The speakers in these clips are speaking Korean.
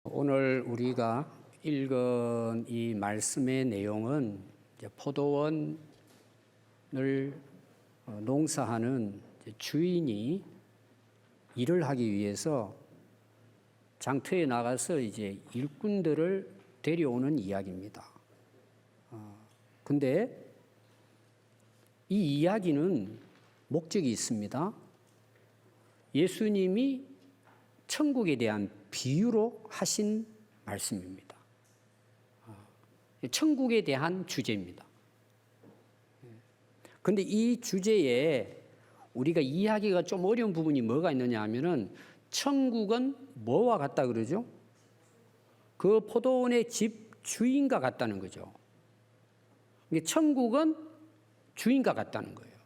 오늘 우리가 읽은 이 말씀의 내용은 이제 포도원을 농사하는 주인이 일을 하기 위해서 장터에 나가서 이제 일꾼들을 데려오는 이야기입니다. 근데 이 이야기는 목적이 있습니다. 예수님이 천국에 대한 비유로 하신 말씀입니다. 천국에 대한 주제입니다. 그런데 이 주제에 우리가 이해하기가 좀 어려운 부분이 뭐가 있느냐 하면은 천국은 뭐와 같다 그러죠? 그 포도원의 집 주인과 같다는 거죠. 천국은 주인과 같다는 거예요.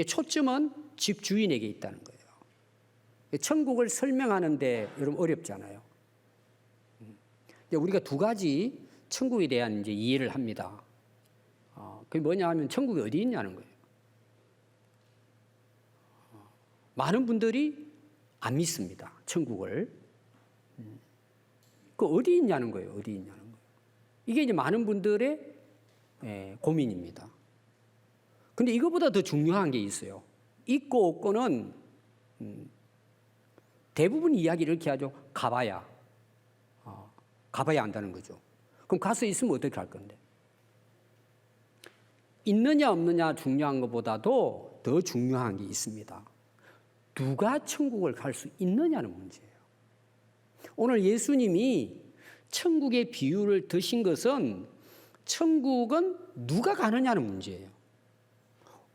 초점은 집 주인에게 있다는 거예요. 천국을 설명하는데 여러분 어렵잖아요. 우리가 두 가지 천국에 대한 이제 이해를 합니다. 그게 뭐냐 하면 천국이 어디 있냐는 거예요. 많은 분들이 안 믿습니다. 천국을. 그 어디 있냐는 거예요. 어디 있냐는 거예요. 이게 이제 많은 분들의 고민입니다. 근데 이거보다 더 중요한 게 있어요. 있고 없고는 대부분 이야기를 이렇게 하죠. 가봐야 안다는 거죠. 그럼 가서 있으면 어떻게 할 건데? 있느냐 없느냐 중요한 것보다도 더 중요한 게 있습니다. 누가 천국을 갈 수 있느냐는 문제예요. 오늘 예수님이 천국의 비유를 드신 것은 천국은 누가 가느냐는 문제예요.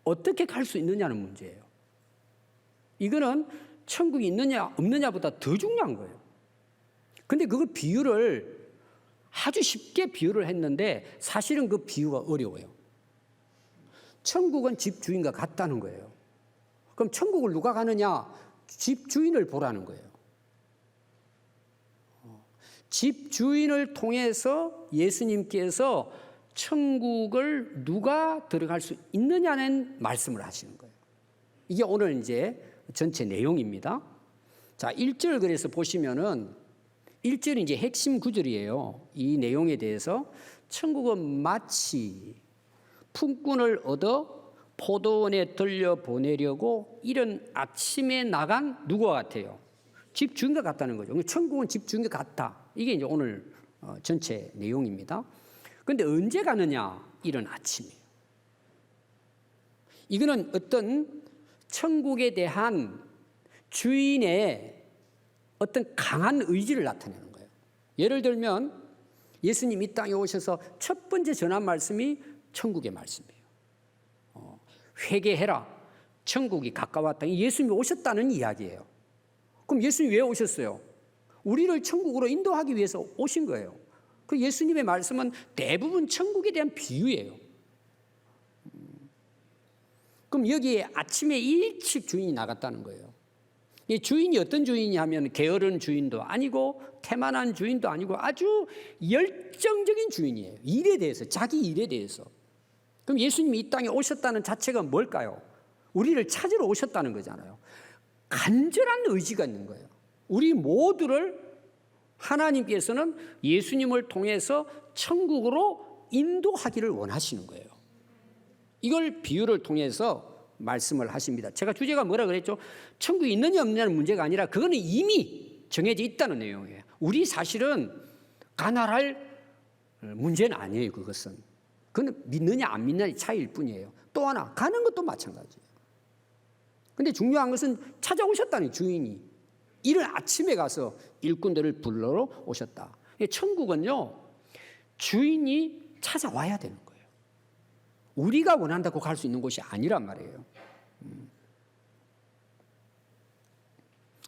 어떻게 갈 수 있느냐는 문제예요. 이거는 천국이 있느냐 없느냐보다 더 중요한 거예요. 근데 그걸 비유를 아주 쉽게 비유를 했는데 사실은 그 비유가 어려워요. 천국은 집 주인과 같다는 거예요. 그럼 천국을 누가 가느냐? 집 주인을 보라는 거예요. 집 주인을 통해서 예수님께서 천국을 누가 들어갈 수 있느냐는 말씀을 하시는 거예요. 이게 오늘 이제 전체 내용입니다. 자, 1절 그래서 보시면은 1절이 이제 핵심 구절이에요. 이 내용에 대해서 천국은 마치 품꾼을 얻어 포도원에 들려보내려고 이른 아침에 나간 누구와 같아요? 집 주인과 같다는 거죠. 천국은 집 주인과 같다. 이게 이제 오늘 전체 내용입니다. 그런데 언제 가느냐? 이른 아침이에요. 이거는 어떤 천국에 대한 주인의 어떤 강한 의지를 나타내는 거예요. 예를 들면 예수님 이 땅에 오셔서 첫 번째 전한 말씀이 천국의 말씀이에요. 회개해라. 천국이 가까웠다. 예수님이 오셨다는 이야기예요. 그럼 예수님이 왜 오셨어요? 우리를 천국으로 인도하기 위해서 오신 거예요. 그 예수님의 말씀은 대부분 천국에 대한 비유예요. 그럼 여기에 아침에 일찍 주인이 나갔다는 거예요. 이 주인이 어떤 주인이 하면 게으른 주인도 아니고 태만한 주인도 아니고 아주 열정적인 주인이에요. 일에 대해서, 자기 일에 대해서. 그럼 예수님이 이 땅에 오셨다는 자체가 뭘까요? 우리를 찾으러 오셨다는 거잖아요. 간절한 의지가 있는 거예요. 우리 모두를 하나님께서는 예수님을 통해서 천국으로 인도하기를 원하시는 거예요. 이걸 비유를 통해서 말씀을 하십니다. 제가 주제가 뭐라 그랬죠? 천국이 있느냐 없느냐는 문제가 아니라 그거는 이미 정해져 있다는 내용이에요. 우리 사실은 가난할 문제는 아니에요. 그것은. 그건 믿느냐 안 믿느냐의 차이일 뿐이에요. 또 하나 가는 것도 마찬가지예요. 근데 중요한 것은 찾아오셨다는 주인이 이른 아침에 가서 일꾼들을 불러러 오셨다. 천국은요 주인이 찾아와야 되는 거예요. 우리가 원한다고 갈 수 있는 곳이 아니란 말이에요.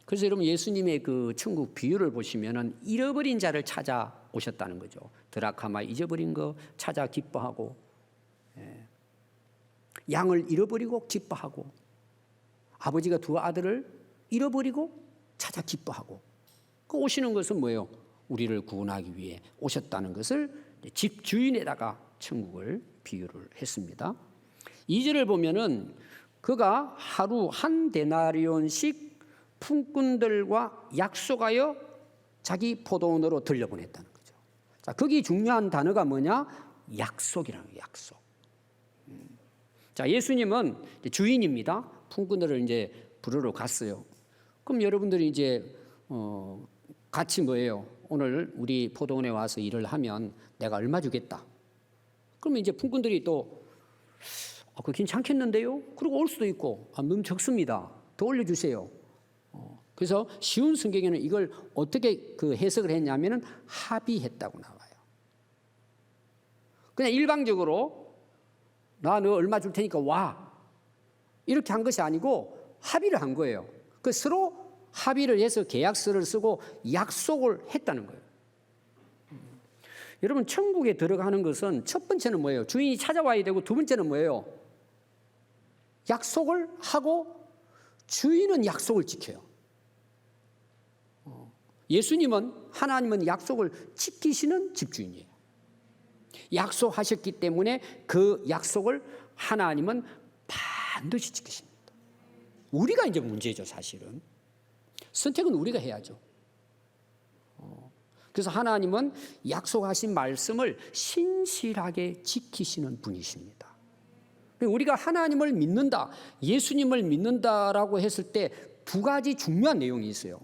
그래서 여러분 예수님의 그 천국 비유를 보시면은 잃어버린 자를 찾아오셨다는 거죠. 드라카마 잊어버린 거 찾아 기뻐하고, 양을 잃어버리고 기뻐하고, 아버지가 두 아들을 잃어버리고 찾아 기뻐하고, 그 오시는 것은 뭐예요? 우리를 구원하기 위해 오셨다는 것을 집 주인에다가 천국을 비유를 했습니다. 2절을 보면은 그가 하루 한 데나리온씩 품꾼들과 약속하여 자기 포도원으로 들려보냈다는 거죠. 자, 거기 중요한 단어가 뭐냐? 약속이라는 거예요. 약속. 자, 예수님은 주인입니다. 품꾼들을 이제 부르러 갔어요. 그럼 여러분들이 이제 같이 뭐예요? 오늘 우리 포도원에 와서 일을 하면 내가 얼마 주겠다. 그러면 이제 품꾼들이 또 그거 괜찮겠는데요? 그리고 올 수도 있고 너무 적습니다. 더 올려주세요. 그래서 쉬운 성경에는 이걸 어떻게 그 해석을 했냐면은 합의했다고 나와요. 그냥 일방적으로 나 너 얼마 줄 테니까 와 이렇게 한 것이 아니고 합의를 한 거예요. 그 서로 합의를 해서 계약서를 쓰고 약속을 했다는 거예요. 여러분 천국에 들어가는 것은 첫 번째는 뭐예요? 주인이 찾아와야 되고 두 번째는 뭐예요? 약속을 하고 주인은 약속을 지켜요. 예수님은 하나님은 약속을 지키시는 집주인이에요. 약속하셨기 때문에 그 약속을 하나님은 반드시 지키십니다. 우리가 이제 문제죠, 사실은. 선택은 우리가 해야죠. 그래서 하나님은 약속하신 말씀을 신실하게 지키시는 분이십니다. 우리가 하나님을 믿는다, 예수님을 믿는다라고 했을 때 두 가지 중요한 내용이 있어요.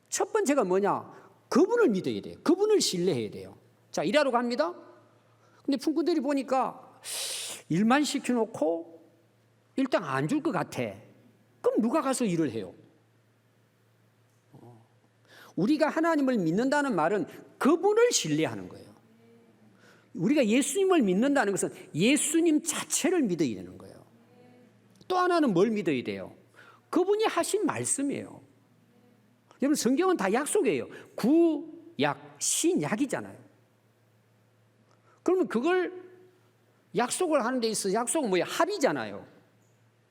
첫 번째가 뭐냐? 그분을 믿어야 돼요. 그분을 신뢰해야 돼요. 자, 일하러 갑니다. 근데 품꾼들이 보니까 일만 시켜놓고 일단 안 줄 것 같아. 그럼 누가 가서 일을 해요? 우리가 하나님을 믿는다는 말은 그분을 신뢰하는 거예요. 우리가 예수님을 믿는다는 것은 예수님 자체를 믿어야 되는 거예요. 또 하나는 뭘 믿어야 돼요? 그분이 하신 말씀이에요. 여러분 성경은 다 약속이에요. 구약, 신약이잖아요. 그러면 그걸 약속을 하는 데 있어서 약속은 뭐예요? 합의잖아요.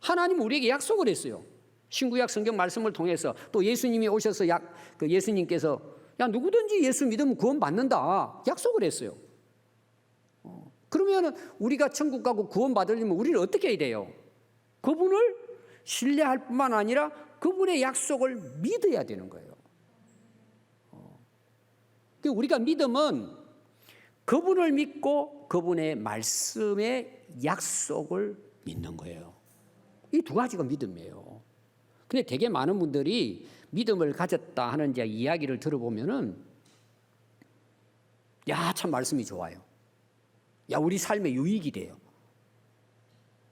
하나님은 우리에게 약속을 했어요. 신구약 성경 말씀을 통해서 또 예수님이 오셔서 예수님께서 누구든지 예수 믿으면 구원 받는다 약속을 했어요. 그러면 우리가 천국 가고 구원 받으려면 우리는 어떻게 해야 돼요? 그분을 신뢰할 뿐만 아니라 그분의 약속을 믿어야 되는 거예요. 우리가 믿음은 그분을 믿고 그분의 말씀의 약속을 믿는 거예요. 이 두 가지가 믿음이에요. 근데 되게 많은 분들이 믿음을 가졌다 하는 이제 이야기를 들어보면은 참 말씀이 좋아요. 우리 삶에 유익이 돼요.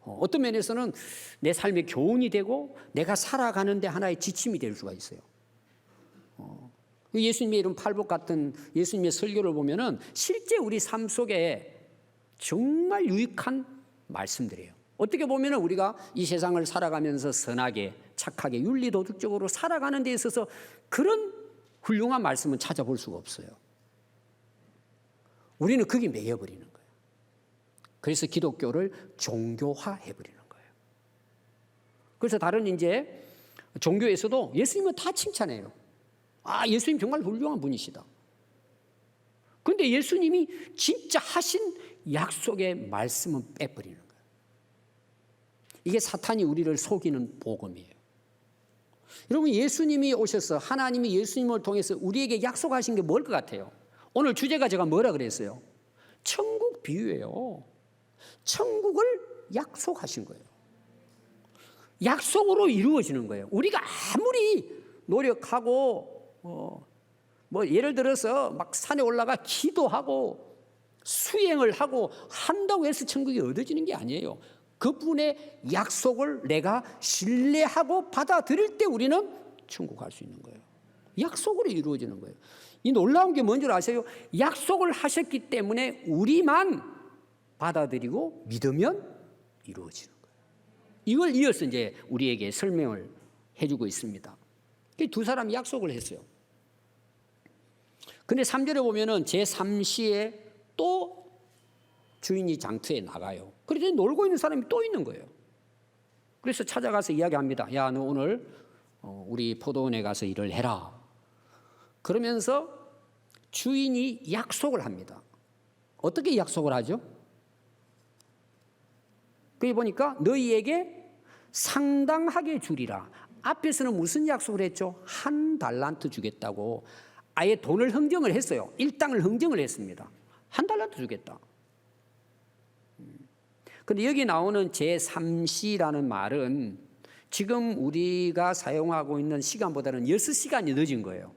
어떤 면에서는 내 삶의 교훈이 되고 내가 살아가는데 하나의 지침이 될 수가 있어요. 예수님의 이런 팔복 같은 예수님의 설교를 보면은 실제 우리 삶 속에 정말 유익한 말씀들이에요. 어떻게 보면은 우리가 이 세상을 살아가면서 선하게, 착하게, 윤리도덕적으로 살아가는 데 있어서 그런 훌륭한 말씀은 찾아볼 수가 없어요. 우리는 거기 매여버리는 거예요. 그래서 기독교를 종교화해버리는 거예요. 그래서 다른 이제 종교에서도 예수님은 다 칭찬해요. 예수님 정말 훌륭한 분이시다. 그런데 예수님이 진짜 하신 약속의 말씀은 빼버리는 거예요. 이게 사탄이 우리를 속이는 복음이에요. 여러분 예수님이 오셔서 하나님이 예수님을 통해서 우리에게 약속하신 게 뭘 것 같아요? 오늘 주제가 제가 뭐라 그랬어요? 천국 비유예요. 천국을 약속하신 거예요. 약속으로 이루어지는 거예요. 우리가 아무리 노력하고 예를 들어서 막 산에 올라가 기도하고 수행을 하고 한다고 해서 천국이 얻어지는 게 아니에요. 그분의 약속을 내가 신뢰하고 받아들일 때 우리는 천국 갈 수 있는 거예요. 약속으로 이루어지는 거예요. 이 놀라운 게 뭔지 아세요? 약속을 하셨기 때문에 우리만 받아들이고 믿으면 이루어지는 거예요. 이걸 이어서 이제 우리에게 설명을 해주고 있습니다. 두 사람이 약속을 했어요. 근데 3절에 보면은 제3시에 또 주인이 장터에 나가요. 그래서 놀고 있는 사람이 또 있는 거예요. 그래서 찾아가서 이야기합니다. 너 오늘 우리 포도원에 가서 일을 해라. 그러면서 주인이 약속을 합니다. 어떻게 약속을 하죠? 거기 보니까 너희에게 상당하게 주리라. 앞에서는 무슨 약속을 했죠? 1 달란트 주겠다고. 아예 돈을 흥정을 했어요. 일당을 흥정을 했습니다. 한 달란트 주겠다. 근데 여기 나오는 제3시라는 말은 지금 우리가 사용하고 있는 시간보다는 6시간이 늦은 거예요.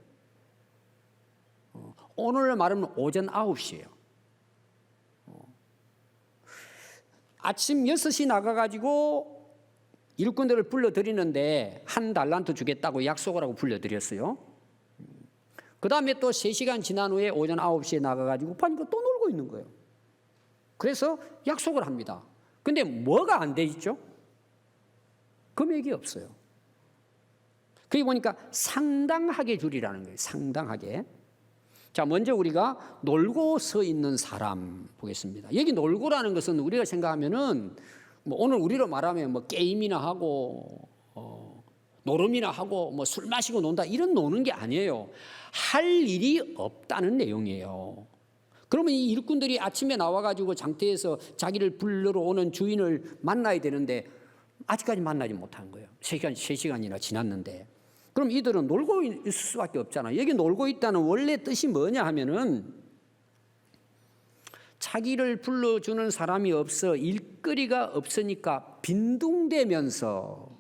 오늘 말하면 오전 9시예요. 아침 6시 나가가지고 일꾼들을 불러드리는데 한 달란트 주겠다고 약속을 하고 불러드렸어요. 그 다음에 또 3시간 지난 후에 오전 9시에 나가가지고 보니까 또 놀고 있는 거예요. 그래서 약속을 합니다. 근데 뭐가 안 돼 있죠? 금액이 없어요. 그게 보니까 상당하게 주리라는 거예요. 상당하게. 자, 먼저 우리가 놀고 서 있는 사람 보겠습니다. 여기 놀고라는 것은 우리가 생각하면은 뭐 오늘 우리로 말하면 뭐 게임이나 하고 노름이나 하고 뭐 술 마시고 논다 이런 노는 게 아니에요. 할 일이 없다는 내용이에요. 그러면 이 일꾼들이 아침에 나와가지고 장터에서 자기를 불러러 오는 주인을 만나야 되는데 아직까지 만나지 못한 거예요. 3시간이나 지났는데. 그럼 이들은 놀고 있을 수밖에 없잖아요. 여기 놀고 있다는 원래 뜻이 뭐냐 하면은 자기를 불러주는 사람이 없어 일거리가 없으니까 빈둥대면서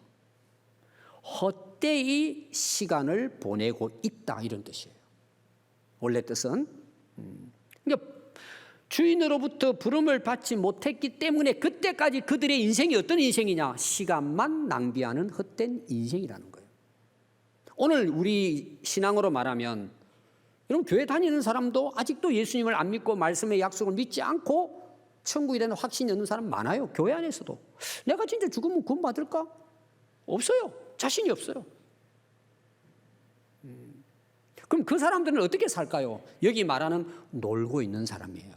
헛되이 시간을 보내고 있다 이런 뜻이에요. 원래 뜻은. 그러니까 주인으로부터 부름을 받지 못했기 때문에 그때까지 그들의 인생이 어떤 인생이냐? 시간만 낭비하는 헛된 인생이라는 거예요. 오늘 우리 신앙으로 말하면 여러분 교회 다니는 사람도 아직도 예수님을 안 믿고 말씀의 약속을 믿지 않고 천국에 대한 확신이 없는 사람 많아요. 교회 안에서도. 내가 진짜 죽으면 구원 받을까? 없어요. 자신이 없어요. 그럼 그 사람들은 어떻게 살까요? 여기 말하는 놀고 있는 사람이에요.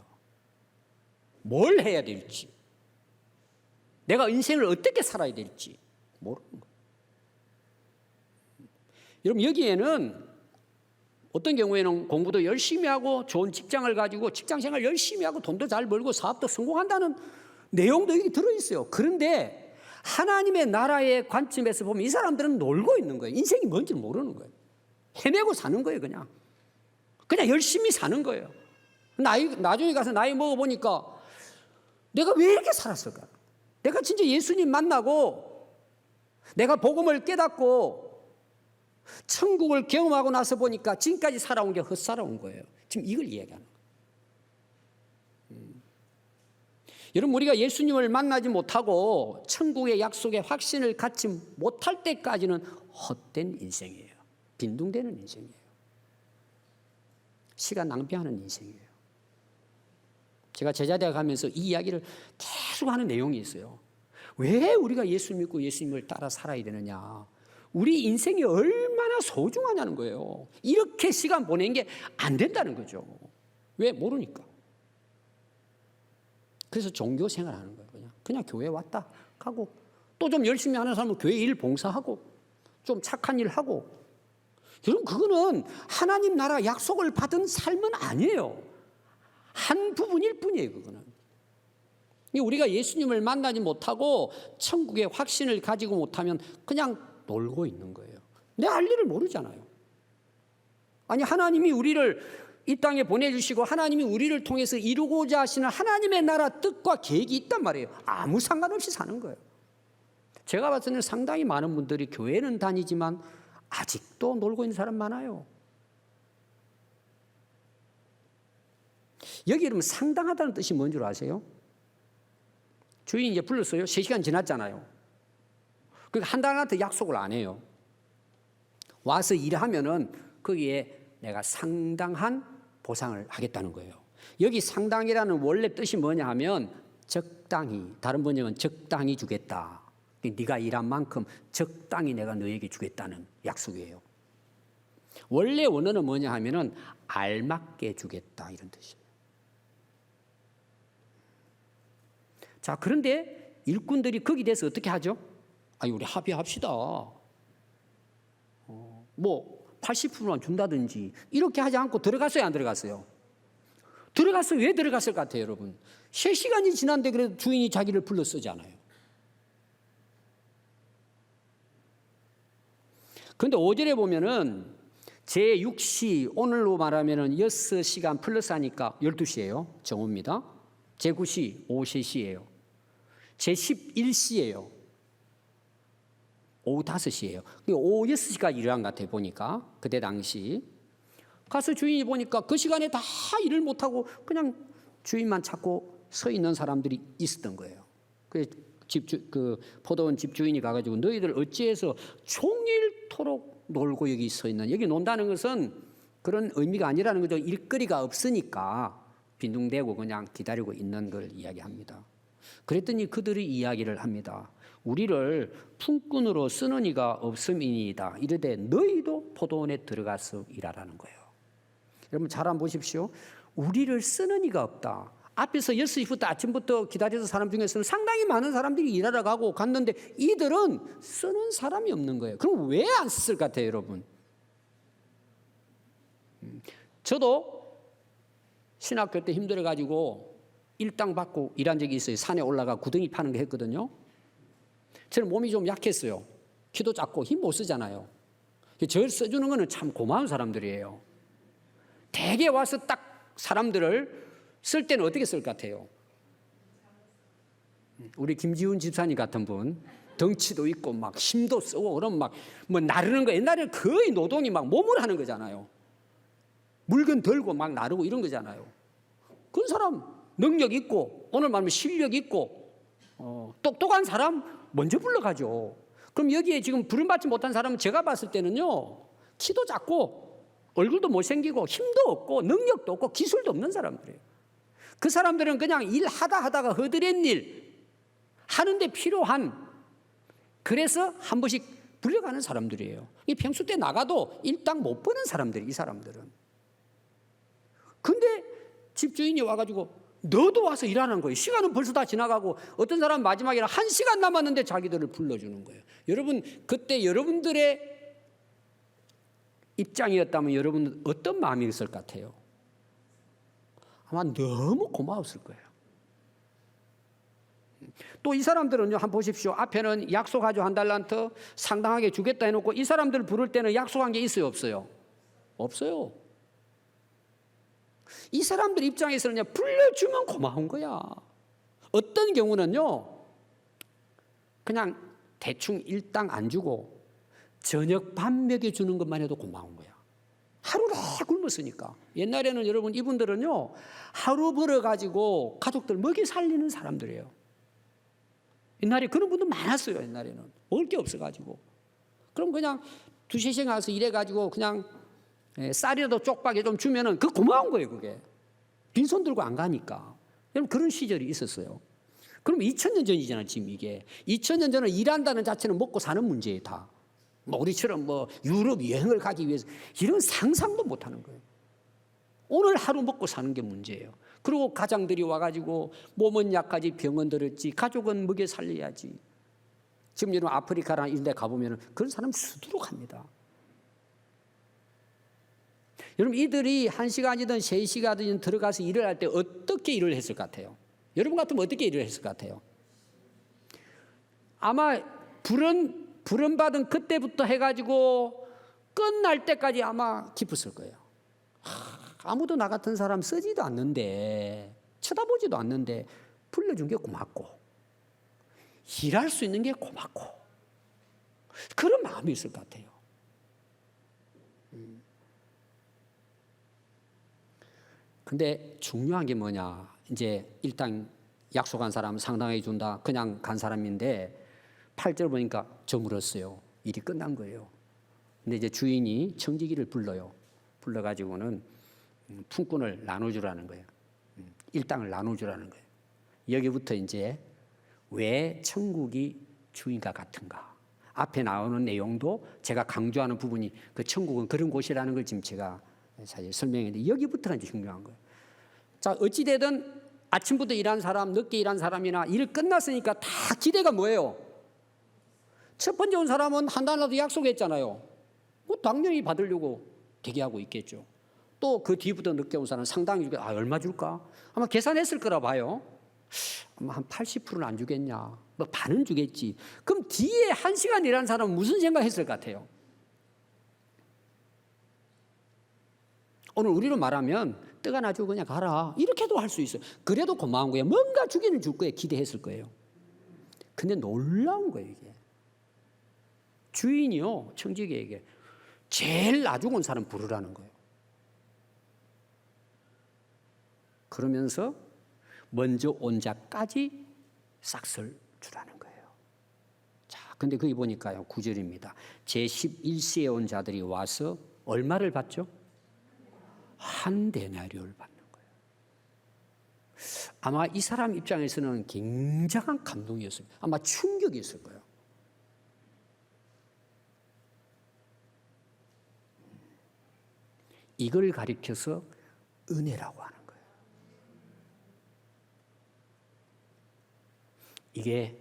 뭘 해야 될지, 내가 인생을 어떻게 살아야 될지 모르는 거예요. 여러분 여기에는 어떤 경우에는 공부도 열심히 하고 좋은 직장을 가지고 직장생활 열심히 하고 돈도 잘 벌고 사업도 성공한다는 내용도 여기 들어있어요. 그런데 하나님의 나라의 관점에서 보면 이 사람들은 놀고 있는 거예요. 인생이 뭔지 모르는 거예요. 헤매고 사는 거예요. 그냥 열심히 사는 거예요. 나중에 가서 나이 먹어보니까 내가 왜 이렇게 살았을까? 내가 진짜 예수님 만나고 내가 복음을 깨닫고 천국을 경험하고 나서 보니까 지금까지 살아온 게 헛살아온 거예요. 지금 이걸 이야기하는 거예요. 여러분 우리가 예수님을 만나지 못하고 천국의 약속의 확신을 갖지 못할 때까지는 헛된 인생이에요. 빈둥대는 인생이에요. 시간 낭비하는 인생이에요. 제가 제자대학 가면서 이 이야기를 계속 하는 내용이 있어요. 왜 우리가 예수 믿고 예수님을 따라 살아야 되느냐? 우리 인생이 얼마나 소중하냐는 거예요. 이렇게 시간 보낸 게 안 된다는 거죠. 왜? 모르니까. 그래서 종교 생활하는 거예요. 그냥 교회 왔다 가고 또 좀 열심히 하는 사람은 교회 일 봉사하고 좀 착한 일 하고. 여러분 그거는 하나님 나라 약속을 받은 삶은 아니에요. 한 부분일 뿐이에요. 그거는. 우리가 예수님을 만나지 못하고 천국의 확신을 가지고 못하면 그냥 놀고 있는 거예요. 내 할 일을 모르잖아요. 아니 하나님이 우리를 이 땅에 보내주시고 하나님이 우리를 통해서 이루고자 하시는 하나님의 나라 뜻과 계획이 있단 말이에요. 아무 상관없이 사는 거예요. 제가 봤을 때는 상당히 많은 분들이 교회는 다니지만 아직도 놀고 있는 사람 많아요. 여기 여러분 상당하다는 뜻이 뭔 줄 아세요? 주인이 이제 불렀어요. 3시간 지났잖아요. 그러니까 한 달한테 약속을 안 해요. 와서 일하면은 거기에 내가 상당한 보상을 하겠다는 거예요. 여기 상당이라는 원래 뜻이 뭐냐 하면 적당히, 다른 번역은 적당히 주겠다. 네가 일한 만큼 적당히 내가 너에게 주겠다는 약속이에요. 원래 원어는 뭐냐 하면은 알맞게 주겠다 이런 뜻이에요. 자, 그런데 일꾼들이 거기 대해서 어떻게 하죠? 아니, 우리 합의합시다. 뭐 80%만 준다든지 이렇게 하지 않고 들어갔어요, 안 들어갔어요? 들어갔어요. 왜 들어갔을 것 같아요, 여러분? 3시간이 지났는데 그래도 주인이 자기를 불러 쓰잖아요. 그런데 5절에 보면은 제6시 오늘로 말하면 6시간 플러스 하니까 12시예요. 정오입니다. 제9시 오후 3시예요. 제11시예요. 오후 5시예요. 오후 6시까지 일한 것 같아요. 보니까 그때 당시 가서 주인이 보니까 그 시간에 다 일을 못하고 그냥 주인만 찾고 서 있는 사람들이 있었던 거예요. 그 포도원 집주인이 가가지고 너희들 어찌해서 종일토록 놀고 여기 서 있는, 여기 논다는 것은 그런 의미가 아니라는 거죠. 일거리가 없으니까 빈둥대고 그냥 기다리고 있는 걸 이야기합니다. 그랬더니 그들이 이야기를 합니다. 우리를 품꾼으로 쓰는 이가 없음이니이다. 이르되 너희도 포도원에 들어가서 일하라는 거예요. 여러분 잘 한번 보십시오. 우리를 쓰는 이가 없다. 앞에서 6시부터 아침부터 기다려서 사람 중에서는 상당히 많은 사람들이 일하러 가고 갔는데 이들은 쓰는 사람이 없는 거예요. 그럼 왜 안 썼을 것 같아요, 여러분? 저도 신학교 때 힘들어가지고 일당 받고 일한 적이 있어요. 산에 올라가 구덩이 파는 거 했거든요. 저는 몸이 좀 약했어요. 키도 작고 힘 못 쓰잖아요. 저를 써주는 거는 참 고마운 사람들이에요. 대개 와서 딱 사람들을 쓸 때는 어떻게 쓸 것 같아요? 우리 김지훈 집사님 같은 분, 덩치도 있고 막 힘도 쓰고 그러면 막 뭐 나르는 거, 옛날에는 거의 노동이 막 몸을 하는 거잖아요. 물건 들고 막 나르고 이런 거잖아요. 그런 사람 능력 있고 오늘 말하면 실력 있고 똑똑한 사람 먼저 불러가죠. 그럼 여기에 지금 부름받지 못한 사람은 제가 봤을 때는요, 키도 작고 얼굴도 못생기고 힘도 없고 능력도 없고 기술도 없는 사람들이에요. 그 사람들은 그냥 일하다가 허드렛 일 하는데 필요한, 그래서 한 번씩 불려가는 사람들이에요. 이 평소 때 나가도 일당 못 버는 사람들이, 이 사람들은. 근데 집주인이 와가지고 너도 와서 일하는 거예요. 시간은 벌써 다 지나가고 어떤 사람은 마지막에 1시간 남았는데 자기들을 불러주는 거예요. 여러분 그때 여러분들의 입장이었다면 여러분은 어떤 마음이 있을 것 같아요? 아마 너무 고마웠을 거예요. 또 이 사람들은요, 한번 보십시오. 앞에는 약속하죠. 한 달란트 상당하게 주겠다 해놓고 이 사람들 부를 때는 약속한 게 있어요, 없어요? 없어요. 이 사람들 입장에서는 불러주면 고마운 거야. 어떤 경우는요, 그냥 대충 일당 안 주고 저녁 밥 먹여주는 것만 해도 고마운 거야. 하루를 굶었으니까. 옛날에는 여러분 이분들은요, 하루 벌어가지고 가족들 먹이 살리는 사람들이에요. 옛날에 그런 분들 많았어요. 옛날에는 먹을 게 없어가지고. 그럼 그냥 2-3시간 가서 일해가지고 그냥 쌀이라도 쪽박에 좀 주면은 그 고마운 거예요. 그게 빈손 들고 안 가니까. 여러분 그런 시절이 있었어요. 그럼 2000년 전이잖아요. 지금 이게 2000년 전에 일한다는 자체는 먹고 사는 문제예요. 다. 뭐 우리처럼 뭐 유럽 여행을 가기 위해서 이런 상상도 못 하는 거예요. 오늘 하루 먹고 사는 게 문제예요. 그리고 가장들이 와가지고 몸은 약하지 병은 들었지 가족은 먹여 살려야지. 지금 여러분 아프리카나 이런 데 가보면 그런 사람 수두룩 합니다. 여러분 이들이 1시간이든 3시간이든 들어가서 일을 할 때 어떻게 일을 했을 것 같아요? 여러분 같으면 어떻게 일을 했을 것 같아요? 아마 부름 받은 그때부터 해가지고 끝날 때까지 아마 기뻤을 거예요. 아무도 나 같은 사람 쓰지도 않는데, 쳐다보지도 않는데 불러준 게 고맙고 일할 수 있는 게 고맙고 그런 마음이 있을 것 같아요. 근데 중요한 게 뭐냐, 이제 일단 약속한 사람 상당하게 준다, 그냥 간 사람인데 8절 보니까 저물었어요. 일이 끝난 거예요. 근데 이제 주인이 청지기를 불러요. 불러가지고는 품꾼을 나눠주라는 거예요. 일당을 나눠주라는 거예요. 여기부터 이제 왜 천국이 주인과 같은가? 앞에 나오는 내용도 제가 강조하는 부분이 그 천국은 그런 곳이라는 걸 지금 제가 사실 설명했는데 여기부터가 이제 중요한 거예요. 자, 어찌되든 아침부터 일한 사람, 늦게 일한 사람이나 일 끝났으니까 다 기대가 뭐예요? 첫 번째 온 사람은 한 달이라도 약속했잖아요. 뭐 당연히 받으려고 대기하고 있겠죠. 또 그 뒤부터 늦게 온 사람은 상당히 주겠다. 얼마 줄까? 아마 계산했을 거라 봐요. 아마 한 80%는 안 주겠냐? 뭐 반은 주겠지. 그럼 뒤에 1시간 일한 사람은 무슨 생각했을 것 같아요? 오늘 우리로 말하면 떡 하나 주고 그냥 가라 이렇게도 할 수 있어요. 그래도 고마운 거예요. 뭔가 주기는 줄 거예요. 기대했을 거예요. 근데 놀라운 거예요. 이게 주인이요 청지기에게 제일 나중 온 사람 부르라는 거예요. 그러면서 먼저 온 자까지 싹쓸 주라는 거예요. 자, 근데 거기 보니까요 9절입니다. 제11세에 온 자들이 와서 얼마를 받죠? 한 데나리온을 받는 거예요. 아마 이 사람 입장에서는 굉장한 감동이었어요. 아마 충격이었을 거예요. 이걸 가리켜서 은혜라고 하는 거예요. 이게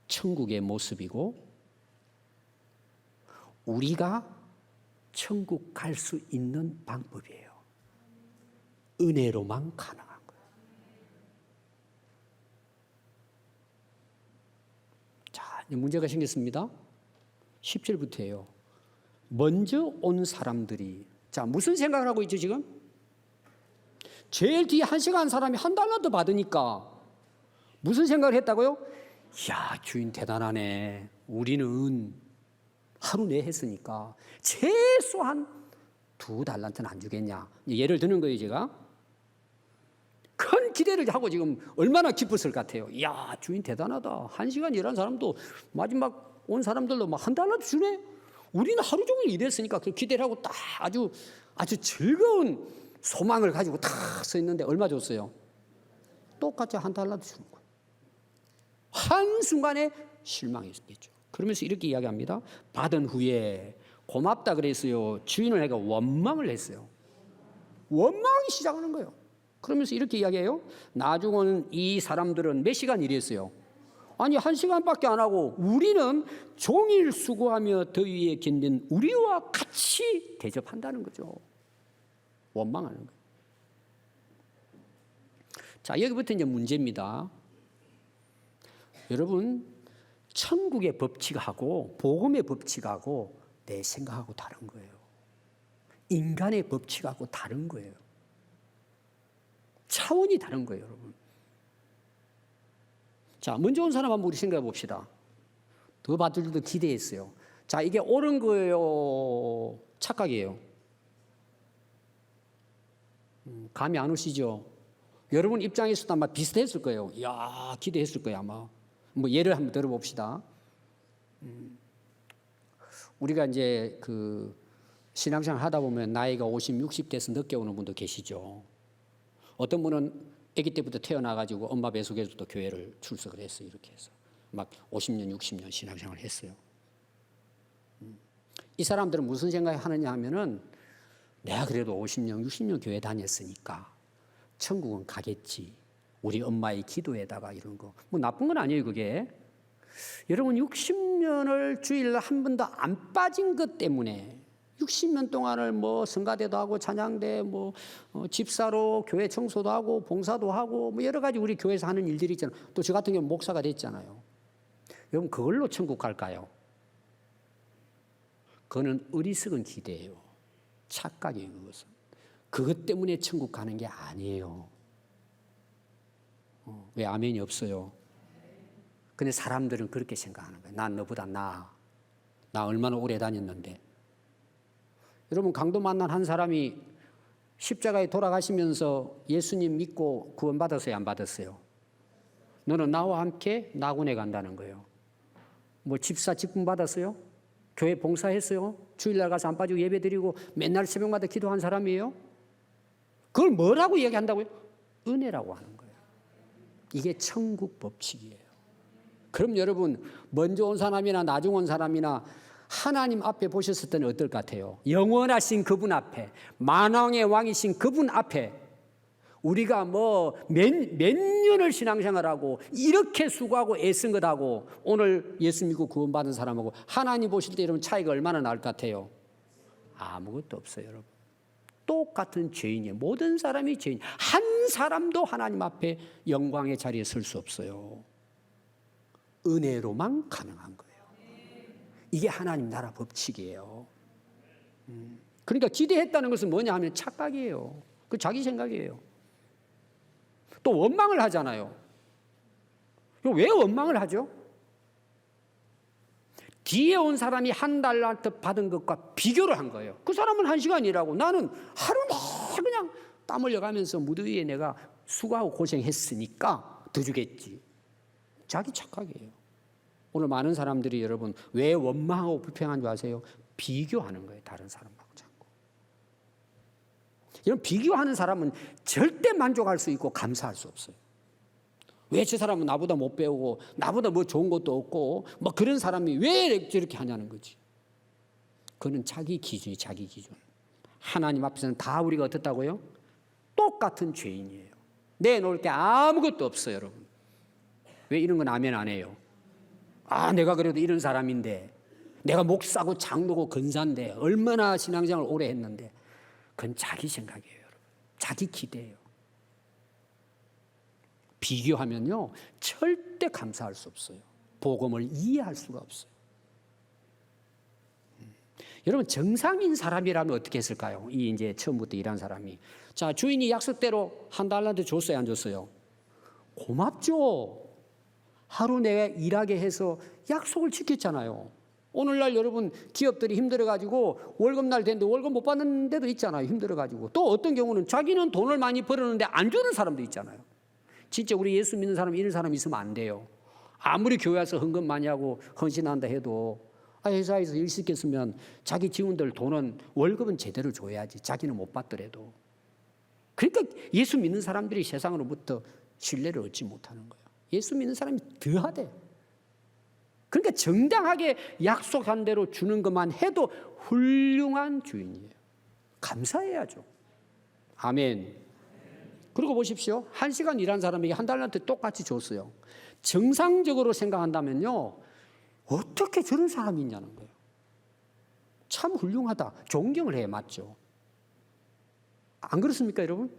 천국의 모습이고 우리가 천국 갈 수 있는 방법이에요. 은혜로만 가능한 거예요. 자, 문제가 생겼습니다. 10절부터예요. 먼저 온 사람들이 자 무슨 생각을 하고 있죠 지금? 제일 뒤에 한 시간 사람이 한 달란트 받으니까 무슨 생각을 했다고요? 야 주인 대단하네. 우리는 하루 내 했으니까 최소한 2달란트는 안 주겠냐. 예를 드는 거예요 제가. 큰 기대를 하고 지금 얼마나 기뻤을 것 같아요. 야 주인 대단하다. 1시간 일한 사람도 마지막 온 사람들도 막 1달란트 주네. 우리는 하루 종일 일했으니까 그 기대를 하고 딱 아주 즐거운 소망을 가지고 딱 서 있는데 얼마 줬어요? 똑같이 1달란트 주는 거예요. 한순간에 실망했겠죠. 그러면서 이렇게 이야기합니다. 받은 후에 고맙다 그랬어요. 주인을 내가 원망을 했어요. 원망하기 시작하는 거예요. 그러면서 이렇게 이야기해요. 나중은 이 사람들은 몇 시간 일했어요? 아니 1시간밖에 안 하고 우리는 종일 수고하며 더위에 견딘 우리와 같이 대접한다는 거죠. 원망하는 거예요. 자 여기부터 이제 문제입니다. 여러분 천국의 법칙하고 복음의 법칙하고 내 생각하고 다른 거예요. 인간의 법칙하고 다른 거예요. 차원이 다른 거예요, 여러분. 자, 먼저 온 사람 한번 우리 생각해 봅시다. 더 받을 줄도 기대했어요. 자, 이게 옳은 거예요? 착각이에요? 감이 안 오시죠? 여러분 입장에서도 아마 비슷했을 거예요. 이야, 기대했을 거예요, 아마. 뭐 예를 한번 들어봅시다. 우리가 이제 그 신앙생활 하다 보면 나이가 50, 60 돼서 늦게 오는 분도 계시죠. 어떤 분은 아기 때부터 태어나가지고 엄마 뱃속에서 또 교회를 출석을 했어요. 이렇게 해서 막 50년, 60년 신앙생활을 했어요. 이 사람들은 무슨 생각을 하느냐 하면은 내가 그래도 50년, 60년 교회 다녔으니까 천국은 가겠지. 우리 엄마의 기도에다가 이런 거. 뭐 나쁜 건 아니에요, 그게. 여러분 60년을 주일 한 번도 안 빠진 것 때문에 60년 동안을 뭐 성가대도 하고 찬양대 뭐 집사로 교회 청소도 하고 봉사도 하고 뭐 여러 가지 우리 교회에서 하는 일들이 있잖아요. 또 저 같은 경우 목사가 됐잖아요. 여러분 그걸로 천국 갈까요? 그거는 어리석은 기대예요. 착각이에요. 그것은. 그것 때문에 천국 가는 게 아니에요. 왜 아멘이 없어요? 근데 사람들은 그렇게 생각하는 거예요. 난 너보다 나 얼마나 오래 다녔는데. 여러분 강도 만난 한 사람이 십자가에 돌아가시면서 예수님 믿고 구원받았어요? 안 받았어요? 너는 나와 함께 낙원에 간다는 거예요. 뭐 집사 직분 받았어요? 교회 봉사했어요? 주일날 가서 안 빠지고 예배드리고 맨날 새벽마다 기도한 사람이에요? 그걸 뭐라고 얘기한다고요? 은혜라고 하는 거예요. 이게 천국 법칙이에요. 그럼 여러분 먼저 온 사람이나 나중 온 사람이나 하나님 앞에 보셨을 때는 어떨 것 같아요? 영원하신 그분 앞에, 만왕의 왕이신 그분 앞에 우리가 뭐 몇 년을 신앙생활하고 이렇게 수고하고 애쓴 것하고 오늘 예수 믿고 구원받은 사람하고 하나님 보실 때 여러분 차이가 얼마나 날 것 같아요? 아무것도 없어요, 여러분. 똑같은 죄인이에요. 모든 사람이 죄인. 한 사람도 하나님 앞에 영광의 자리에 설 수 없어요. 은혜로만 가능한 거예요. 이게 하나님 나라 법칙이에요. 그러니까 기대했다는 것은 뭐냐 하면 착각이에요. 그 자기 생각이에요. 또 원망을 하잖아요. 왜 원망을 하죠? 뒤에 온 사람이 한 달란트 받은 것과 비교를 한 거예요. 그 사람은 1시간 일하고 나는 하루 내 그냥 땀 흘려가면서 무더위에 내가 수고하고 고생했으니까 더 주겠지. 자기 착각이에요. 오늘 많은 사람들이 여러분 왜 원망하고 불평한 줄 아세요? 비교하는 거예요. 다른 사람하고 자꾸. 이런 비교하는 사람은 절대 만족할 수 있고 감사할 수 없어요. 왜 저 사람은 나보다 못 배우고 나보다 뭐 좋은 것도 없고 뭐 그런 사람이 왜 저렇게 하냐는 거지. 그는 자기 기준이 자기 기준. 하나님 앞에서는 다 우리가 어떻다고요? 똑같은 죄인이에요. 내놓을 게 아무것도 없어요, 여러분. 왜 이런 건 아멘 안 해요? 아, 내가 그래도 이런 사람인데, 내가 목사고 장로고 근사인데, 얼마나 신앙생활을 오래 했는데, 그건 자기 생각이에요, 여러분. 자기 기대예요. 비교하면요, 절대 감사할 수 없어요. 복음을 이해할 수가 없어요. 여러분, 정상인 사람이라면 어떻게 했을까요? 이 이제 처음부터 일한 사람이. 자, 주인이 약속대로 한 달란트 줬어요, 안 줬어요? 고맙죠. 하루 내가 일하게 해서 약속을 지켰잖아요. 오늘날 여러분 기업들이 힘들어가지고 월급날 됐는데 월급 못 받는 데도 있잖아요. 힘들어가지고. 또 어떤 경우는 자기는 돈을 많이 벌었는데 안 주는 사람도 있잖아요. 진짜 우리 예수 믿는 사람 이런 사람 있으면 안 돼요. 아무리 교회 와서 헌금 많이 하고 헌신한다 해도 회사에서 일 시켰으면 자기 직원들 돈은 월급은 제대로 줘야지. 자기는 못 받더라도. 그러니까 예수 믿는 사람들이 세상으로부터 신뢰를 얻지 못하는 거예요. 예수 믿는 사람이 더하대. 그러니까 정당하게 약속한 대로 주는 것만 해도 훌륭한 주인이에요. 감사해야죠. 아멘. 그리고 보십시오. 1시간 일한 사람에게 한 달란트 똑같이 줬어요. 정상적으로 생각한다면요. 어떻게 저런 사람이 있냐는 거예요. 참 훌륭하다. 존경을 해. 맞죠? 안 그렇습니까, 여러분?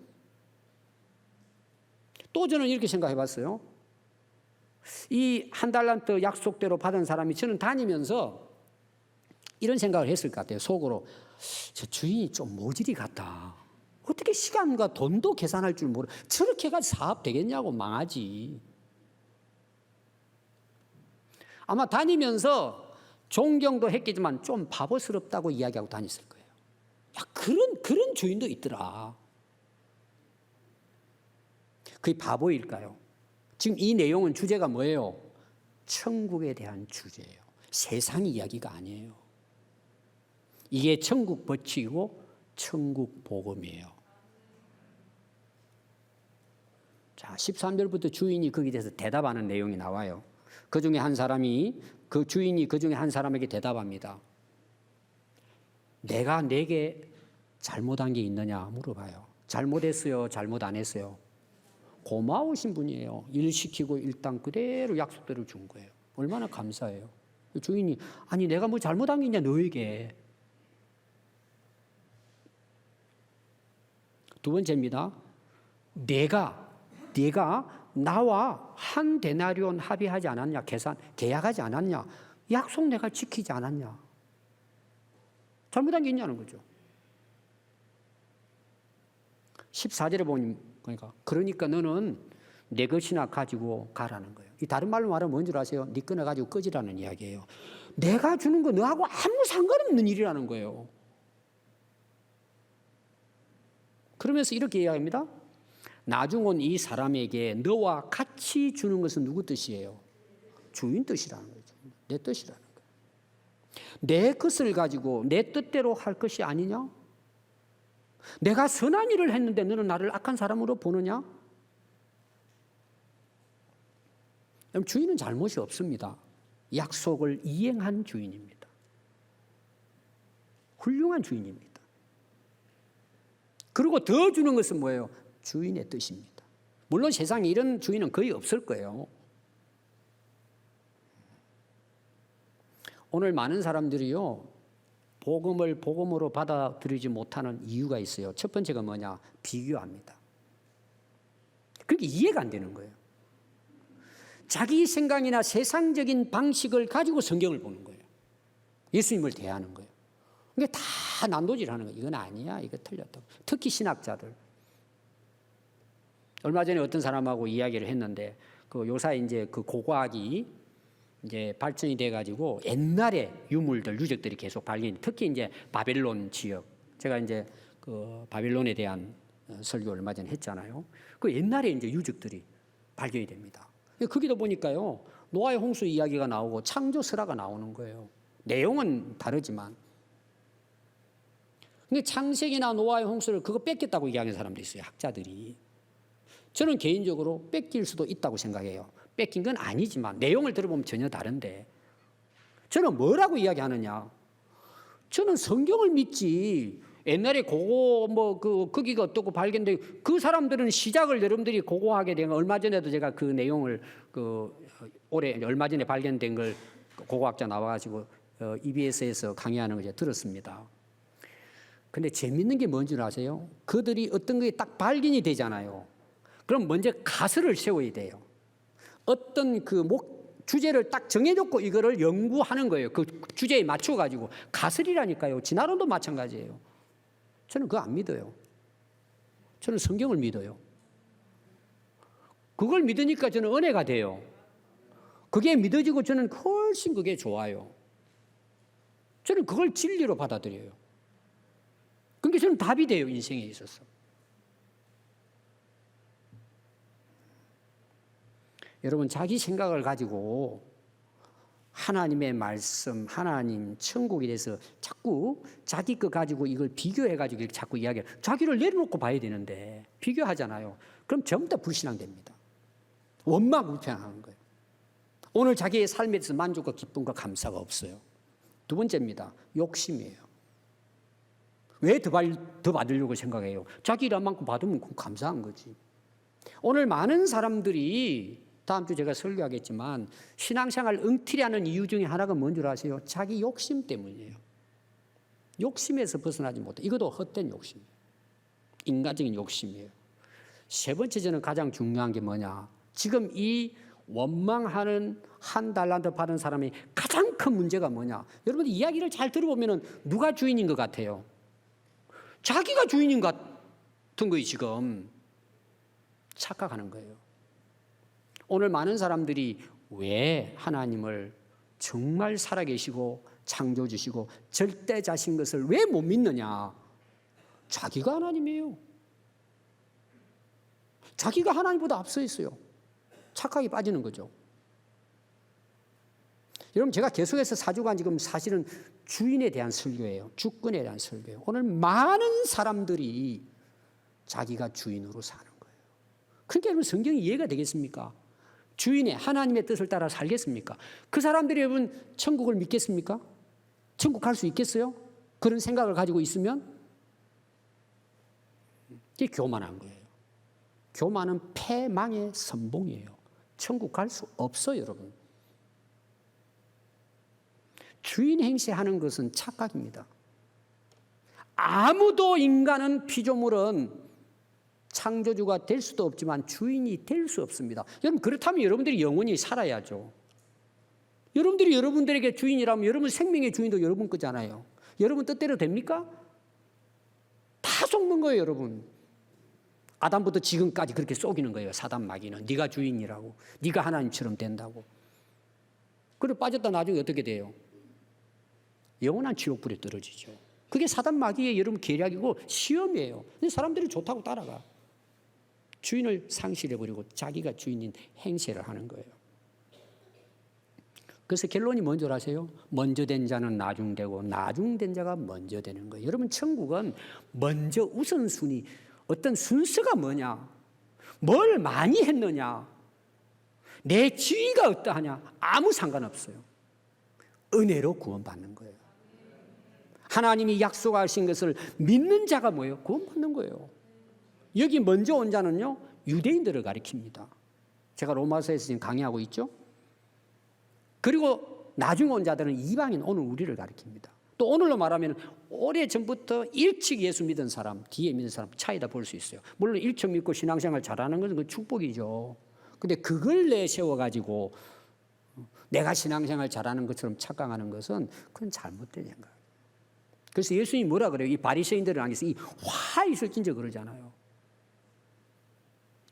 또 저는 이렇게 생각해 봤어요. 이 한 달란트 약속대로 받은 사람이 저는 다니면서 이런 생각을 했을 것 같아요. 속으로. 저 주인이 좀 모질이 같다. 어떻게 시간과 돈도 계산할 줄 모르. 저렇게 해가지고 사업 되겠냐고. 망하지. 아마 다니면서 존경도 했겠지만 좀 바보스럽다고 이야기하고 다녔을 거예요. 야, 그런 주인도 있더라. 그게 바보일까요? 지금 이 내용은 주제가 뭐예요? 천국에 대한 주제예요. 세상 이야기가 아니에요. 이게 천국 법칙이고 천국 복음이에요. 자, 13절부터 주인이 거기에 대해서 대답하는 내용이 나와요. 그 중에 한 사람이 그 주인이 그 중에 한 사람에게 대답합니다. 내가 내게 잘못한 게 있느냐 물어봐요. 잘못했어요? 잘못 안 했어요? 고마우신 분이에요. 일 시키고 일당 그대로 약속대로 준 거예요. 얼마나 감사해요. 주인이 아니 내가 뭐 잘못한 게 있냐 너에게. 두 번째입니다. 내가 나와 한 데나리온 합의하지 않았냐? 계약하지 않았냐? 약속 내가 지키지 않았냐? 잘못한 게 있냐는 거죠. 14절에 그러니까 너는 내 것이나 가지고 가라는 거예요. 이 다른 말로 말하면 뭔 줄 아세요? 네 거나 가지고 꺼지라는 이야기예요. 내가 주는 거 너하고 아무 상관없는 일이라는 거예요. 그러면서 이렇게 이야기합니다. 나중 온 이 사람에게 너와 같이 주는 것은 누구 뜻이에요? 주인 뜻이라는 거죠. 내 뜻이라는 거예요. 내 것을 가지고 내 뜻대로 할 것이 아니냐? 내가 선한 일을 했는데 너는 나를 악한 사람으로 보느냐? 주인은 잘못이 없습니다. 약속을 이행한 주인입니다. 훌륭한 주인입니다. 그리고 더 주는 것은 뭐예요? 주인의 뜻입니다. 물론 세상에 이런 주인은 거의 없을 거예요. 오늘 많은 사람들이요, 복음을 복음으로 받아들이지 못하는 이유가 있어요. 첫 번째가 뭐냐? 비교합니다. 그게 이해가 안 되는 거예요. 자기 생각이나 세상적인 방식을 가지고 성경을 보는 거예요. 예수님을 대하는 거예요. 이게 다 난도질하는 거예요. 이건 아니야, 이거 틀렸다고. 특히 신학자들. 얼마 전에 어떤 사람하고 이야기를 했는데 그 요새 이제 그 고고학이 이제 발전이 돼가지고 옛날에 유물들, 유적들이 계속 발견. 특히 이제 바벨론 지역. 제가 이제 그 바벨론에 대한 설교 얼마 전에 했잖아요. 그 옛날에 이제 유적들이 발견이 됩니다. 거기도 보니까요, 노아의 홍수 이야기가 나오고 창조 설화가 나오는 거예요. 내용은 다르지만. 근데 창세기나 노아의 홍수를 그거 뺏겼다고 이야기하는 사람도 있어요, 학자들이. 저는 개인적으로 뺏길 수도 있다고 생각해요. 뺏긴 건 아니지만 내용을 들어보면 전혀 다른데, 저는 뭐라고 이야기하느냐? 저는 성경을 믿지. 옛날에 거기가 어떻고 발견된 그 사람들은 시작을 여러분들이 고고하게 된 거, 얼마 전에도 제가 그 내용을 올해 얼마 전에 발견된 걸 고고학자 나와가지고 EBS에서 강의하는 걸 제가 들었습니다. 근데 재밌는 게 뭔지 아세요? 그들이 어떤 게 딱 발견이 되잖아요. 그럼 먼저 가설을 세워야 돼요. 어떤 주제를 딱 정해놓고 이거를 연구하는 거예요. 그 주제에 맞춰가지고. 가설이라니까요. 진화론도 마찬가지예요. 저는 그거 안 믿어요. 저는 성경을 믿어요. 그걸 믿으니까 저는 은혜가 돼요. 그게 믿어지고 저는 훨씬 그게 좋아요. 저는 그걸 진리로 받아들여요. 그러니까 저는 답이 돼요, 인생에 있어서. 여러분, 자기 생각을 가지고 하나님의 말씀, 하나님, 천국에 대해서 자꾸 자기 거 가지고 이걸 비교해가지고 이렇게 자꾸 이야기해요. 자기를 내려놓고 봐야 되는데 비교하잖아요. 그럼 전부 다 불신앙됩니다. 원망불평하는 거예요. 오늘 자기의 삶에 대해서 만족과 기쁨과 감사가 없어요. 두 번째입니다. 욕심이에요. 왜 더 받으려고 생각해요? 자기 일한 만큼 받으면 그건 감사한 거지. 오늘 많은 사람들이, 다음 주 제가 설교하겠지만, 신앙생활 엉터리하는 이유 중에 하나가 뭔 줄 아세요? 자기 욕심 때문이에요. 욕심에서 벗어나지 못해. 이것도 헛된 욕심이에요. 인간적인 욕심이에요. 세 번째, 저는 가장 중요한 게 뭐냐? 지금 이 원망하는 한 달란트 받은 사람의 가장 큰 문제가 뭐냐? 여러분, 이야기를 잘 들어보면 누가 주인인 것 같아요? 자기가 주인인 것 같은 거예요. 지금 착각하는 거예요. 오늘 많은 사람들이 왜 하나님을 정말 살아계시고 창조주시고 절대자신 것을 왜 못 믿느냐? 자기가 하나님이에요. 자기가 하나님보다 앞서 있어요. 착각에 빠지는 거죠. 여러분, 제가 계속해서 4주간 지금 사실은 주인에 대한 설교예요. 주권에 대한 설교예요. 오늘 많은 사람들이 자기가 주인으로 사는 거예요. 그러니까 여러분, 성경이 이해가 되겠습니까? 주인의 하나님의 뜻을 따라 살겠습니까? 그 사람들이 여러분 천국을 믿겠습니까? 천국 갈 수 있겠어요? 그런 생각을 가지고 있으면 이게 교만한 거예요. 교만은 패망의 선봉이에요. 천국 갈 수 없어요, 여러분. 주인 행세하는 것은 착각입니다. 아무도 인간은 피조물은 창조주가 될 수도 없지만 주인이 될 수 없습니다. 여러분, 그렇다면 여러분들이 영원히 살아야죠. 여러분들이 여러분들에게 주인이라면 여러분 생명의 주인도 여러분 거잖아요. 여러분 뜻대로 됩니까? 다 속는 거예요, 여러분. 아담부터 지금까지 그렇게 속이는 거예요, 사단 마귀는. 네가 주인이라고. 네가 하나님처럼 된다고. 그리고 빠졌다 나중에 어떻게 돼요? 영원한 지옥불에 떨어지죠. 그게 사단 마귀의 여러분 계략이고 시험이에요. 근데 사람들이 좋다고 따라가. 주인을 상실해버리고 자기가 주인인 행세를 하는 거예요. 그래서 결론이 뭔 줄 아세요? 먼저 된 자는 나중되고 나중된 자가 먼저 되는 거예요. 여러분, 천국은 먼저 우선순위, 어떤 순서가 뭐냐? 뭘 많이 했느냐? 내 지위가 어떠하냐? 아무 상관없어요. 은혜로 구원받는 거예요. 하나님이 약속하신 것을 믿는 자가 뭐예요? 구원받는 거예요. 여기 먼저 온 자는요, 유대인들을 가리킵니다. 제가 로마서에서 지금 강의하고 있죠. 그리고 나중에 온 자들은 이방인, 오늘 우리를 가리킵니다. 또 오늘로 말하면 오래전부터 일찍 예수 믿은 사람, 뒤에 믿은 사람 차이다 볼 수 있어요. 물론 일찍 믿고 신앙생활 잘하는 것은 그 축복이죠. 근데 그걸 내세워가지고 내가 신앙생활 잘하는 것처럼 착각하는 것은 그건 잘못된 생각이에요. 그래서 예수님이 뭐라 그래요? 이 바리새인들을 향해서 이 화 있을진저 그러잖아요.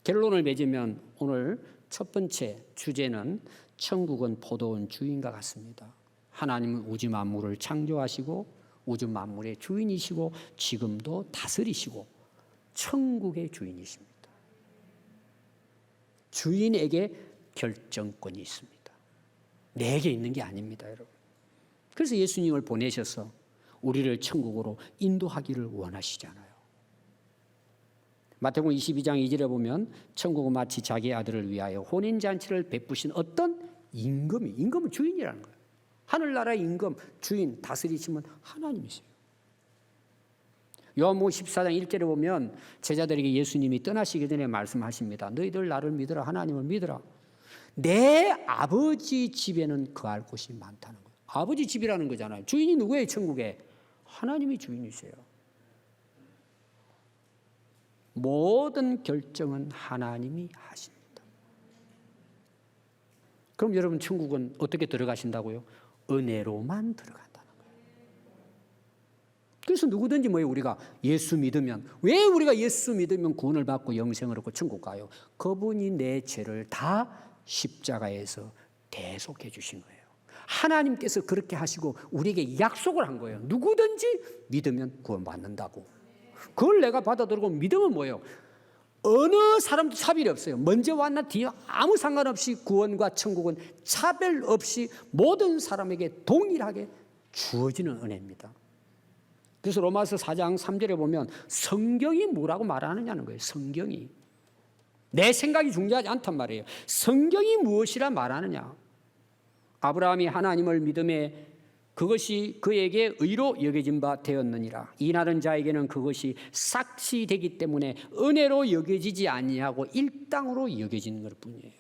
결론을 맺으면 오늘 첫 번째 주제는 천국은 포도원 주인과 같습니다. 하나님은 우주 만물을 창조하시고 우주 만물의 주인이시고 지금도 다스리시고 천국의 주인이십니다. 주인에게 결정권이 있습니다. 내게 있는 게 아닙니다, 여러분. 그래서 예수님을 보내셔서 우리를 천국으로 인도하기를 원하시잖아요. 마태복음 22장 2절에 보면 천국은 마치 자기 아들을 위하여 혼인잔치를 베푸신 어떤 임금은 주인이라는 거예요. 하늘나라의 임금, 주인, 다스리시면 하나님이세요. 요한복음 14장 1절에 보면 제자들에게 예수님이 떠나시기 전에 말씀하십니다. 너희들 나를 믿으라, 하나님을 믿으라. 내 아버지 집에는 거할 곳이 많다는 거예요. 아버지 집이라는 거잖아요. 주인이 누구예요, 천국에? 하나님이 주인이세요. 모든 결정은 하나님이 하십니다. 그럼 여러분 천국은 어떻게 들어가신다고요? 은혜로만 들어간다는 거예요. 그래서 누구든지 우리가 예수 믿으면, 왜 우리가 예수 믿으면 구원을 받고 영생을 얻고 천국 가요? 그분이 내 죄를 다 십자가에서 대속해 주신 거예요. 하나님께서 그렇게 하시고 우리에게 약속을 한 거예요. 누구든지 믿으면 구원받는다고. 그걸 내가 받아들이고 믿으면 뭐예요? 어느 사람도 차별이 없어요. 먼저 왔나 뒤에 아무 상관없이 구원과 천국은 차별 없이 모든 사람에게 동일하게 주어지는 은혜입니다. 그래서 로마서 4장 3절에 보면 성경이 뭐라고 말하느냐는 거예요. 성경이. 내 생각이 중요하지 않단 말이에요. 성경이 무엇이라 말하느냐. 아브라함이 하나님을 믿음에 그것이 그에게 의로 여겨진 바 되었느니라. 이날은 자에게는 그것이 삭시되기 때문에 은혜로 여겨지지 아니하고 일당으로 여겨진 것 뿐이에요.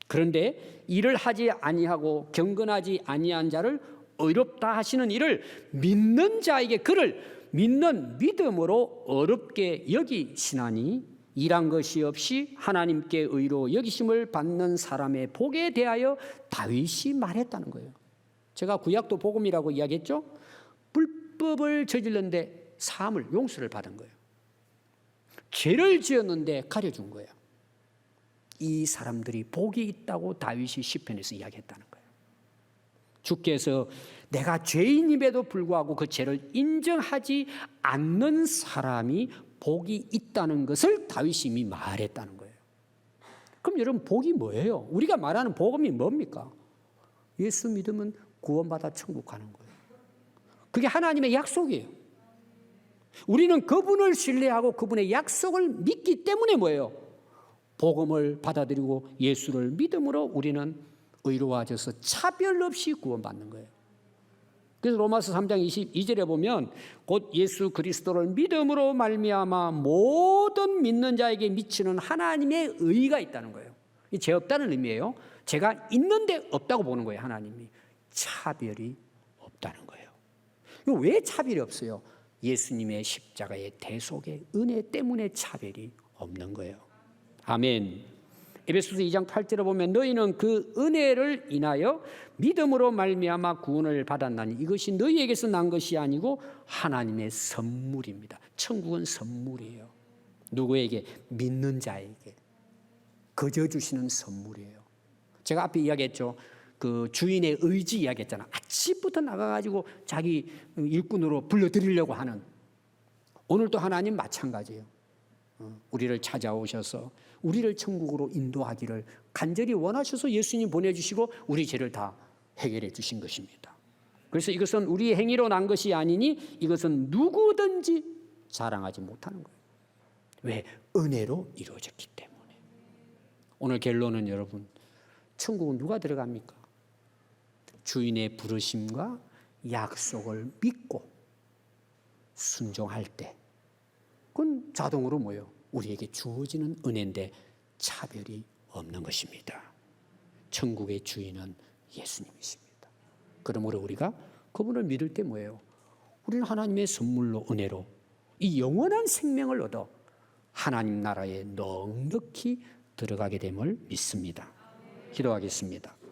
그런데 이를 하지 아니하고 경건하지 아니한 자를 의롭다 하시는 이를 믿는 자에게 그를 믿는 믿음으로 어렵게 여기시나니 일한 것이 없이 하나님께 의로 여기심을 받는 사람의 복에 대하여 다윗이 말했다는 거예요. 제가 구약도 복음이라고 이야기했죠. 불법을 저질렀는데 사함을 용서를 받은 거예요. 죄를 지었는데 가려준 거예요. 이 사람들이 복이 있다고 다윗이 시편에서 이야기했다는 거예요. 주께서 내가 죄인임에도 불구하고 그 죄를 인정하지 않는 사람이 복이 있다는 것을 다윗이 이미 말했다는 거예요. 그럼 여러분 복이 뭐예요? 우리가 말하는 복음이 뭡니까? 예수 믿으면 구원받아 천국 가는 거예요. 그게 하나님의 약속이에요. 우리는 그분을 신뢰하고 그분의 약속을 믿기 때문에 뭐예요? 복음을 받아들이고 예수를 믿음으로 우리는 의로워져서 차별 없이 구원받는 거예요. 그래서 로마서 3장 22절에 보면 곧 예수 그리스도를 믿음으로 말미암아 모든 믿는 자에게 미치는 하나님의 의가 있다는 거예요. 죄 없다는 의미예요. 죄가 있는데 없다고 보는 거예요. 하나님이. 차별이 없다는 거예요. 왜 차별이 없어요? 예수님의 십자가의 대속의 은혜 때문에 차별이 없는 거예요. 아멘. 에베소서 2장 8절에 보면 너희는 그 은혜를 인하여 믿음으로 말미암아 구원을 받았나니 이것이 너희에게서 난 것이 아니고 하나님의 선물입니다. 천국은 선물이에요. 누구에게? 믿는 자에게 거저 주시는 선물이에요. 제가 앞에 이야기했죠. 그 주인의 의지 이야기했잖아. 아침부터 나가가지고 자기 일꾼으로 불러드리려고 하는. 오늘도 하나님 마찬가지예요. 우리를 찾아오셔서 우리를 천국으로 인도하기를 간절히 원하셔서 예수님 보내주시고 우리 죄를 다 해결해 주신 것입니다. 그래서 이것은 우리의 행위로 난 것이 아니니 이것은 누구든지 자랑하지 못하는 거예요. 왜? 은혜로 이루어졌기 때문에. 오늘 결론은 여러분, 천국은 누가 들어갑니까? 주인의 부르심과 약속을 믿고 순종할 때 그건 자동으로 뭐예요? 우리에게 주어지는 은혜인데 차별이 없는 것입니다. 천국의 주인은 예수님이십니다. 그러므로 우리가 그분을 믿을 때 뭐예요? 우리는 하나님의 선물로 은혜로 이 영원한 생명을 얻어 하나님 나라에 넉넉히 들어가게 됨을 믿습니다. 기도하겠습니다.